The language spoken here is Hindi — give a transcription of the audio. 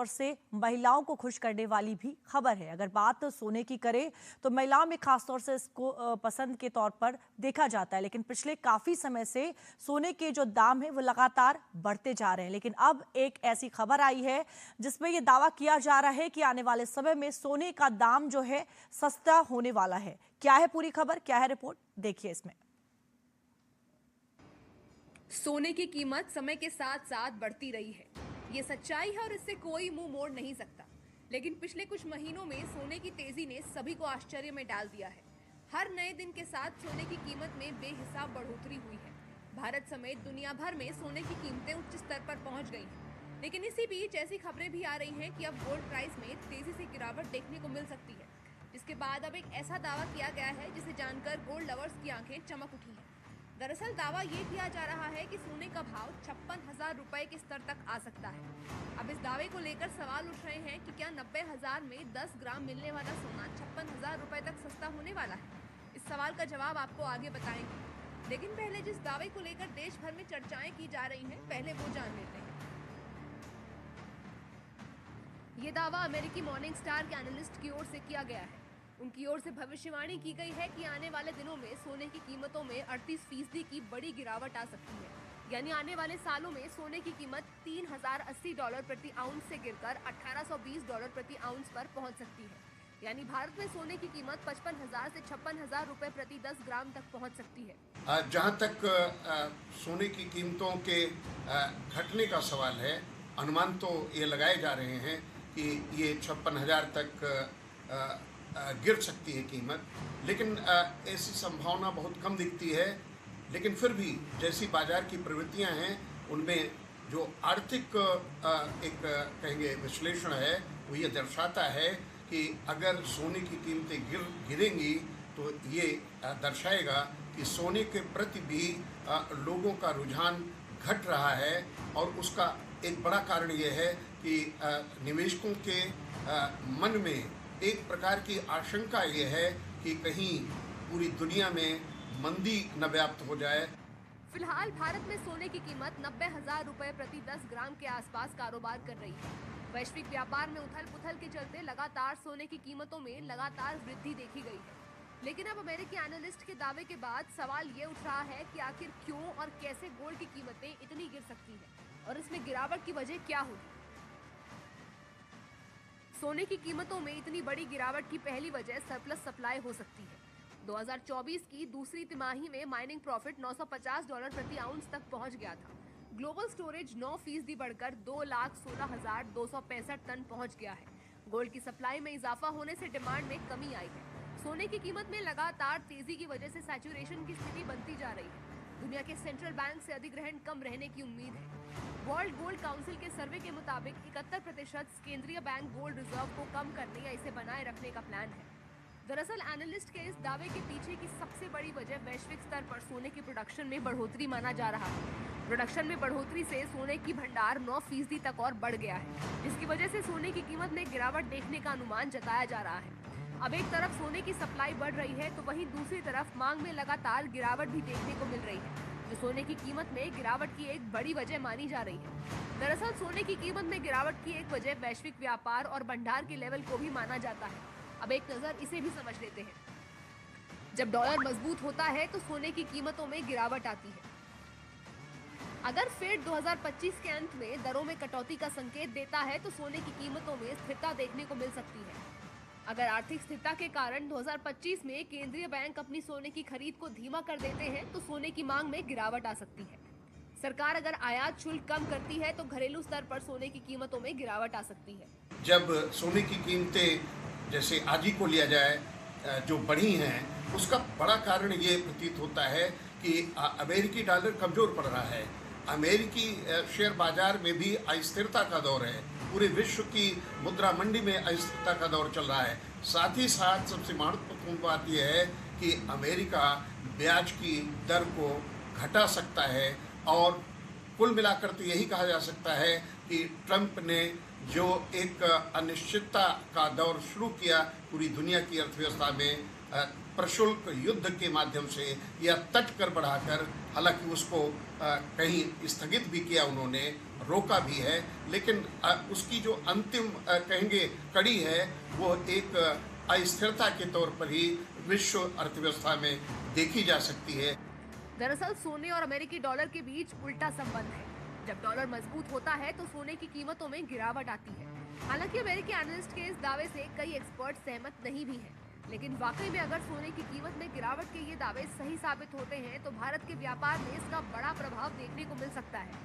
तौर से महिलाओं को खुश करने वाली भी खबर है। अगर बात सोने की करें तो महिलाओं में खास तौर से इसको पसंद के तौर पर देखा जाता है, लेकिन पिछले काफी समय से सोने के जो दाम है वो लगातार बढ़ते जा रहे हैं। लेकिन अब एक ऐसी खबर आई है जिसमें यह दावा किया जा रहा है कि आने वाले समय में सोने का दाम जो है सस्ता होने वाला है। क्या है पूरी खबर, क्या है रिपोर्ट, देखिए इसमें। सोने की कीमत समय के साथ साथ बढ़ती रही है, ये सच्चाई है और इससे कोई मुंह मोड़ नहीं सकता। लेकिन पिछले कुछ महीनों में सोने की तेजी ने सभी को आश्चर्य में डाल दिया है। हर नए दिन के साथ सोने की कीमत में बेहिसाब बढ़ोतरी हुई है। भारत समेत दुनिया भर में सोने की कीमतें उच्च स्तर पर पहुंच गई हैं। लेकिन इसी बीच ऐसी खबरें भी आ रही हैं कि अब गोल्ड प्राइस में तेजी से गिरावट देखने को मिल सकती है, जिसके बाद अब एक ऐसा दावा किया गया है जिसे जानकर गोल्ड लवर्स की आंखें चमक उठी हैं। दरअसल दावा ये किया जा रहा है कि सोने का भाव 56,000 रुपए के स्तर तक आ सकता है। अब इस दावे को लेकर सवाल उठ रहे हैं कि क्या 90,000 में 10 ग्राम मिलने वाला सोना 56,000 रुपए तक सस्ता होने वाला है। इस सवाल का जवाब आपको आगे बताएंगे, लेकिन पहले जिस दावे को लेकर देश भर में चर्चाएं की जा रही हैं, पहले वो जान लेते हैं। ये दावा अमेरिकी मॉर्निंग स्टार के एनालिस्ट की ओर से किया गया है। उनकी ओर से भविष्यवाणी की गई है कि आने वाले दिनों में सोने की कीमतों में 38% की बड़ी गिरावट आ सकती है। यानी आने वाले सालों में सोने की कीमत $3,080 प्रति आउंस से गिरकर $1,820 प्रति आउंस पर पहुंच सकती है। यानी भारत में सोने की कीमत 55,000 से 56,000 रुपए प्रति 10 ग्राम तक पहुंच सकती है। जहां तक सोने की कीमतों के घटने का सवाल है, अनुमान तो ये लगाए जा रहे हैं कि ये 56,000 तक गिर सकती है कीमत, लेकिन ऐसी संभावना बहुत कम दिखती है। लेकिन फिर भी जैसी बाजार की प्रवृत्तियां हैं, उनमें जो आर्थिक एक कहेंगे विश्लेषण है, वो ये दर्शाता है कि अगर सोने की कीमतें गिरेंगी तो ये दर्शाएगा कि सोने के प्रति भी लोगों का रुझान घट रहा है। और उसका एक बड़ा कारण ये है कि निवेशकों के मन में एक प्रकार की आशंका ये है कि कहीं पूरी दुनिया में मंदी न व्याप्त हो जाए। फिलहाल भारत में सोने की कीमत 90,000 रुपए प्रति 10 ग्राम के आसपास कारोबार कर रही है। वैश्विक व्यापार में उथल पुथल के चलते लगातार सोने की कीमतों में लगातार वृद्धि देखी गई है। लेकिन अब अमेरिकी एनालिस्ट के दावे के बाद सवाल ये उठ रहा है कि आखिर क्यों और कैसे गोल्ड की कीमतें इतनी गिर सकती है और इसमें गिरावट की वजह क्या होगी। सोने की कीमतों में इतनी बड़ी गिरावट की पहली वजह सरप्लस सप्लाई हो सकती है। 2024 की दूसरी तिमाही में माइनिंग प्रॉफिट $950 प्रति आउंस तक पहुंच गया था। ग्लोबल स्टोरेज 9% बढ़कर 2,16,265 टन पहुंच गया है। गोल्ड की सप्लाई में इजाफा होने से डिमांड में कमी आई है। सोने की कीमत में लगातार तेजी की वजह से सैचुरेशन की स्थिति बनती जा रही है। दुनिया के सेंट्रल बैंक से अधिग्रहण कम रहने की उम्मीद है। वर्ल्ड गोल्ड काउंसिल के सर्वे के मुताबिक 71% केंद्रीय बैंक गोल्ड रिजर्व को कम करने या इसे बनाए रखने का प्लान है। दरअसल एनालिस्ट के इस दावे के पीछे की सबसे बड़ी वजह वैश्विक स्तर पर सोने की प्रोडक्शन में बढ़ोतरी माना जा रहा है। प्रोडक्शन में बढ़ोतरी से सोने की भंडार 9% तक और बढ़ गया है, जिसकी वजह से सोने की कीमत में गिरावट देखने का अनुमान जताया जा रहा है। अब एक तरफ सोने की सप्लाई बढ़ रही है तो वहीं दूसरी तरफ मांग में लगातार गिरावट भी देखने को मिल रही है, जो सोने की कीमत में गिरावट की एक बड़ी वजह मानी जा रही है। दरअसल सोने की कीमत में गिरावट की एक वजह वैश्विक व्यापार और भंडार के लेवल को भी माना जाता है। अब एक नजर इसे भी समझ लेते हैं। जब डॉलर मजबूत होता है तो सोने की कीमतों में गिरावट आती है। अगर फेड 2025 के अंत में दरों में कटौती का संकेत देता है तो सोने की कीमतों में स्थिरता देखने को मिल सकती है। अगर आर्थिक स्थिरता के कारण 2025 में केंद्रीय बैंक अपनी सोने की खरीद को धीमा कर देते हैं तो सोने की मांग में गिरावट आ सकती है। सरकार अगर आयात शुल्क कम करती है तो घरेलू स्तर पर सोने की कीमतों में गिरावट आ सकती है। जब सोने की कीमतें जैसे आज ही को लिया जाए जो बढ़ी हैं, उसका बड़ा कारण ये प्रतीत होता है कि अमेरिकी डॉलर कमजोर पड़ रहा है। अमेरिकी शेयर बाजार में भी अस्थिरता का दौर है। पूरे विश्व की मुद्रा मंडी में अस्थिरता का दौर चल रहा है। साथ ही साथ सबसे महत्वपूर्ण बात यह है कि अमेरिका ब्याज की दर को घटा सकता है और कुल मिलाकर तो यही कहा जा सकता है कि ट्रंप ने जो एक अनिश्चितता का दौर शुरू किया पूरी दुनिया की अर्थव्यवस्था में, प्रशुल्क युद्ध के माध्यम से या तट कर बढ़ाकर, हालांकि उसको कहीं स्थगित भी किया उन्होंने, रोका भी है, लेकिन उसकी जो अंतिम कहेंगे कड़ी है वो एक अस्थिरता के तौर पर ही विश्व अर्थव्यवस्था में देखी जा सकती है। दरअसल सोने और अमेरिकी डॉलर के बीच उल्टा संबंध है। जब डॉलर मजबूत होता है तो सोने की कीमतों में गिरावट आती है। हालांकि अमेरिकी एनालिस्ट के इस दावे से कई एक्सपर्ट सहमत नहीं भी हैं, लेकिन वाकई में अगर सोने की कीमत में गिरावट के ये दावे सही साबित होते हैं तो भारत के व्यापार में इसका बड़ा प्रभाव देखने को मिल सकता है।